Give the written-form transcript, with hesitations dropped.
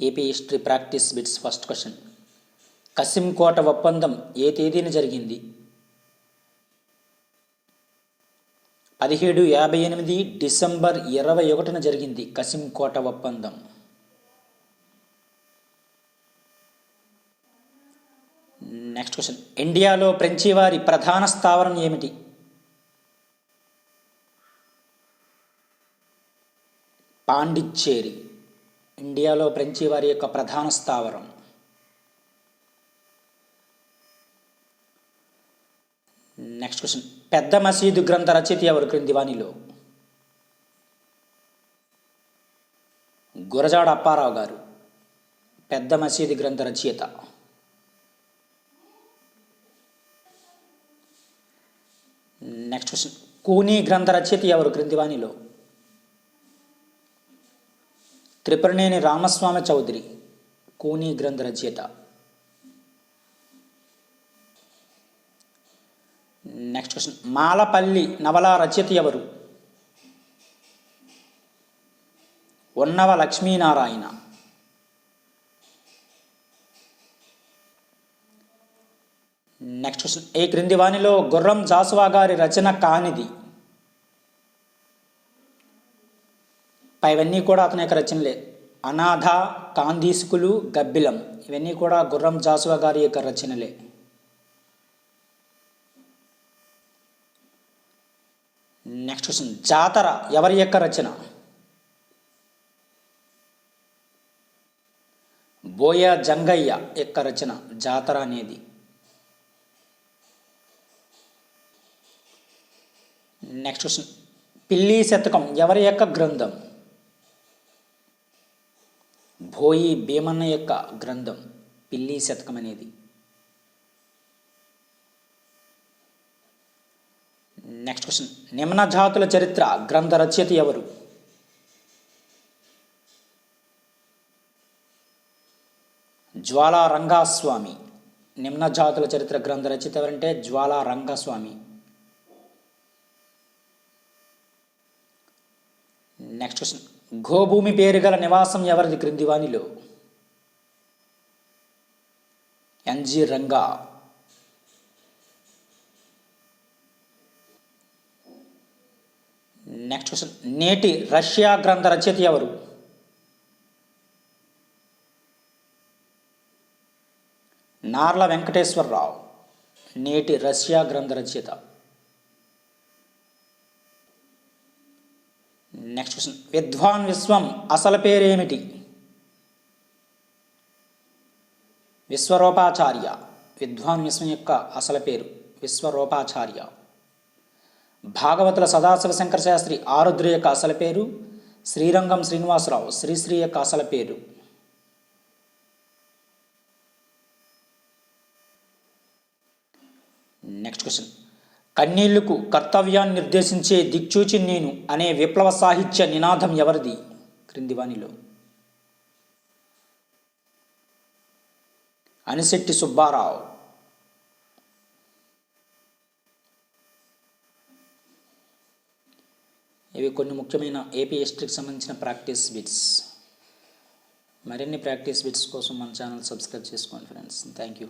AP history practice bits first question. Kasimkota ఒప్పందం ఏ తేదీన జరిగింది? 1758 డిసెంబర్ 21న జరిగింది కసిం కోట ఒప్పందం. Next question. ఇండియాలో ఫ్రెంచి వారి ప్రధాన స్థావరం ఏమిటి? పాండిచ్చేరి. ఇండియాలో ఫ్రెంచి వారి యొక్క ప్రధాన స్థావరం. Next question. పెద్ద మసీదు గ్రంథ రచయిత ఎవరు క్రింది వానిలో? గురజాడ అప్పారావు గారు పెద్ద మసీదు గ్రంథ రచయిత. Next question. కూనీ గ్రంథ రచయిత ఎవరు క్రింది వానిలో? త్రిపురనేని రామస్వామి చౌదరి కూనీ గ్రంథ రచయిత. Next question. మాలపల్లి నవల రచయిత ఎవరు? ఉన్నవ లక్ష్మీనారాయణ. Next question. ఈ క్రింది వానిలో గుర్రం జాషువా గారి రచన కానిది? ఇవన్నీ కూడా అతని యొక్క రచనలే. అనాథ, కాందీసుకులు, గబ్బిలం ఇవన్నీ కూడా గుర్రం జాషువా గారి యొక్క రచనలే. Next question. జాతర ఎవరి యొక్క రచన? బోయ జంగయ్య యొక్క రచన జాతర అనేది. Next question. పిల్లి శతకం ఎవరి యొక్క గ్రంథం? భోయి భీమన్న యొక్క గ్రంథం పిల్లి శతకం అనేది. Next question. నిమ్న జాతుల చరిత్ర గ్రంథ రచయిత ఎవరు? జ్వాలా రంగస్వామి. నిమ్న జాతుల చరిత్ర గ్రంథ రచయిత ఎవరంటే జ్వాలా రంగస్వామి. Next question. గోభూమి పేరు గల నివాసం ఎవరిది క్రింది వానిలో? ఎన్జి రంగా. Next question. నేటి రష్యా గ్రంథ రచయిత ఎవరు? నార్ల వెంకటేశ్వరరావు నేటి రష్యా గ్రంథ రచయిత. Next question. విద్వాన్ విశ్వం అసలు పేరేమిటి? విశ్వరూపాచార్య. విద్వాన్ విశ్వం యొక్క అసలు పేరు విశ్వరూపాచార్య. భాగవతుల సదాశివ శంకర శాస్త్రి ఆరుద్ర యొక్క అసలు పేరు శ్రీరంగం శ్రీనివాసరావు శ్రీశ్రీ యొక్క అసలు పేరు. Next question. కన్నీళ్లకు కర్తవ్యాన్ని నిర్దేశించే దిక్చూచి నేను అనే విప్లవ సాహిత్య నినాదం ఎవరిది క్రింది వానిలో? అనిశెట్టి సుబ్బారావు. ఇవి కొన్ని ముఖ్యమైన ఏపీ హిస్టరీకి సంబంధించిన ప్రాక్టీస్ బిట్స్. మరిన్ని ప్రాక్టీస్ బిట్స్ కోసం మన ఛానల్ సబ్స్క్రైబ్ చేసుకోండి ఫ్రెండ్స్. Thank you.